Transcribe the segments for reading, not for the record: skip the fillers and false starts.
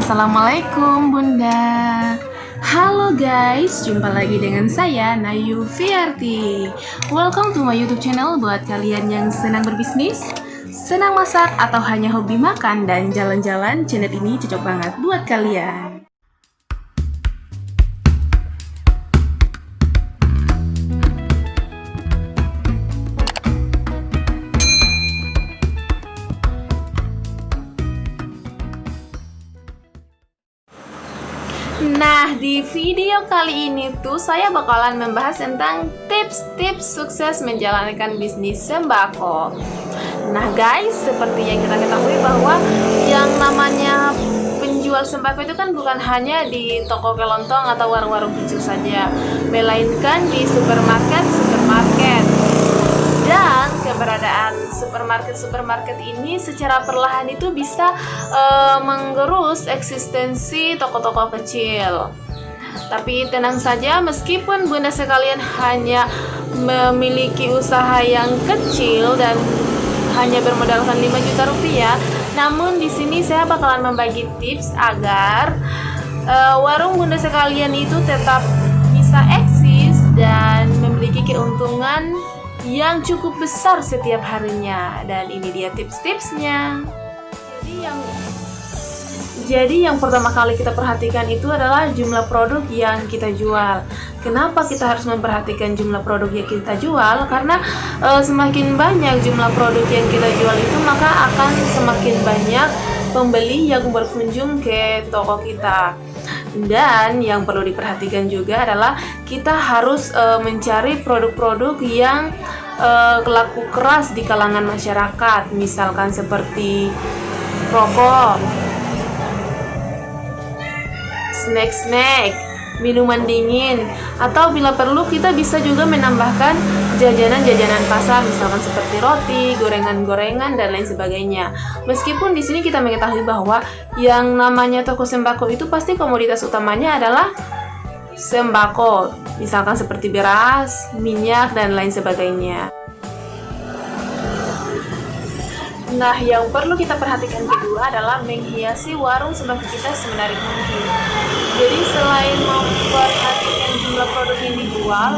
Assalamualaikum Bunda. Halo guys, jumpa lagi dengan saya Nayu Fiarti. Welcome to my YouTube channel buat kalian yang senang berbisnis, senang masak, atau hanya hobi makan dan jalan-jalan. Channel ini cocok banget buat kalian. Nah, di video kali ini tuh saya bakalan membahas tentang tips-tips sukses menjalankan bisnis sembako. Nah guys, seperti yang kita ketahui bahwa yang namanya penjual sembako itu kan bukan hanya di toko kelontong atau warung-warung kecil saja, melainkan di supermarket. Dan keberadaan supermarket ini secara perlahan itu bisa menggerus eksistensi toko-toko kecil. Tapi tenang saja, meskipun Bunda sekalian hanya memiliki usaha yang kecil dan hanya bermodalkan 5 juta rupiah, namun di sini saya bakalan membagi tips agar warung Bunda sekalian itu tetap bisa eksis dan memiliki keuntungan yang cukup besar setiap harinya. Dan ini dia tips-tipsnya. Jadi yang pertama kali kita perhatikan itu adalah jumlah produk yang kita jual. Kenapa kita harus memperhatikan jumlah produk yang kita jual? Karena semakin banyak jumlah produk yang kita jual itu, maka akan semakin banyak pembeli yang berkunjung ke toko kita. Dan yang perlu diperhatikan juga adalah kita harus mencari produk-produk yang laku keras di kalangan masyarakat, misalkan seperti rokok, snack, minuman dingin, atau bila perlu kita bisa juga menambahkan jajanan pasar, misalkan seperti roti, gorengan-gorengan, dan lain sebagainya. Meskipun di sini kita mengetahui bahwa yang namanya toko sembako itu pasti komoditas utamanya adalah sembako, misalkan seperti beras, minyak, dan lain sebagainya. Nah, yang perlu kita perhatikan kedua adalah menghiasi warung sembako kita semenarik mungkin. Jadi selain memperhatikan jumlah produk yang dijual,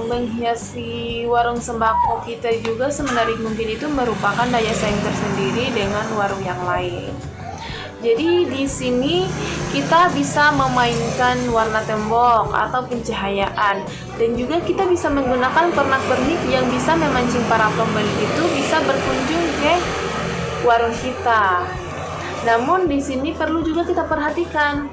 menghiasi warung sembako kita juga semenarik mungkin itu merupakan daya saing tersendiri dengan warung yang lain. Jadi di sini kita bisa memainkan warna tembok atau pencahayaan, dan juga kita bisa menggunakan pernak-pernik yang bisa memancing para pembeli itu bisa berkunjung ke warung kita. Namun di sini perlu juga kita perhatikan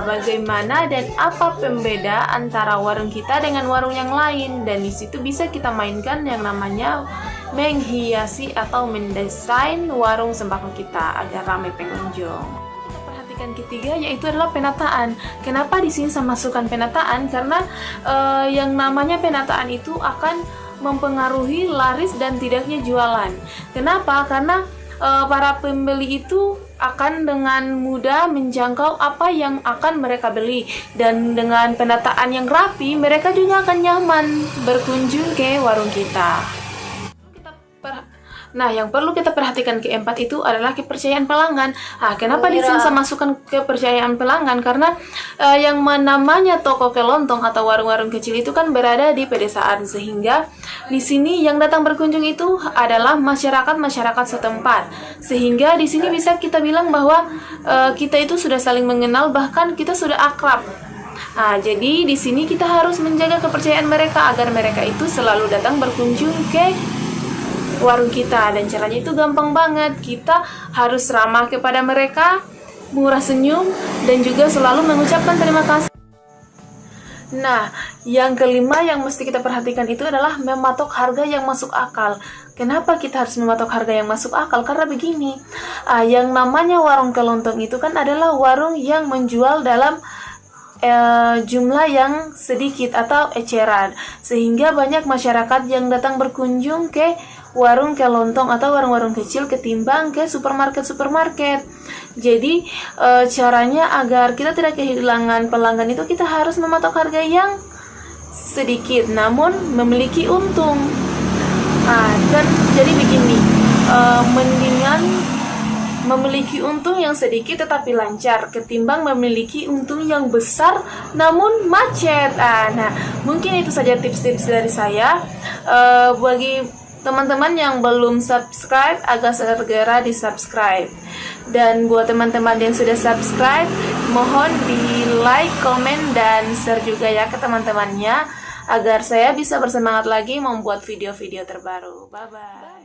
bagaimana dan apa pembeda antara warung kita dengan warung yang lain, dan di situ bisa kita mainkan yang namanya menghiasi atau mendesain warung sembako kita agar ramai pengunjung. Kita perhatikan ketiga yaitu adalah penataan. Kenapa di sini saya masukkan penataan? Karena yang namanya penataan itu akan mempengaruhi laris dan tidaknya jualan. Kenapa? Karena para pembeli itu akan dengan mudah menjangkau apa yang akan mereka beli, dan dengan penataan yang rapi mereka juga akan nyaman berkunjung ke warung kita. Nah, yang perlu kita perhatikan keempat itu adalah kepercayaan pelanggan. Kenapa di sini saya masukkan kepercayaan pelanggan? Karena yang namanya toko kelontong atau warung-warung kecil itu kan berada di pedesaan, sehingga di sini yang datang berkunjung itu adalah masyarakat setempat. Sehingga di sini bisa kita bilang bahwa kita itu sudah saling mengenal, bahkan kita sudah akrab. Jadi di sini kita harus menjaga kepercayaan mereka agar mereka itu selalu datang berkunjung ke warung kita, dan caranya itu gampang banget. Kita harus ramah kepada mereka, murah senyum, dan juga selalu mengucapkan terima kasih. Nah, yang kelima yang mesti kita perhatikan itu adalah mematok harga yang masuk akal. Kenapa kita harus mematok harga yang masuk akal? Karena begini, yang namanya warung kelontong itu kan adalah warung yang menjual dalam jumlah yang sedikit atau eceran, sehingga banyak masyarakat yang datang berkunjung ke warung kelontong atau warung-warung kecil ketimbang ke supermarket. Jadi caranya agar kita tidak kehilangan pelanggan itu kita harus mematok harga yang sedikit namun memiliki untung. Dan jadi begini, mendingan memiliki untung yang sedikit tetapi lancar ketimbang memiliki untung yang besar namun macet. Nah, mungkin itu saja tips-tips dari saya. Bagi teman-teman yang belum subscribe, agak segera di subscribe. Dan buat teman-teman yang sudah subscribe, mohon di like, komen, dan share juga ya ke teman-temannya, agar saya bisa bersemangat lagi membuat video-video terbaru. Bye-bye.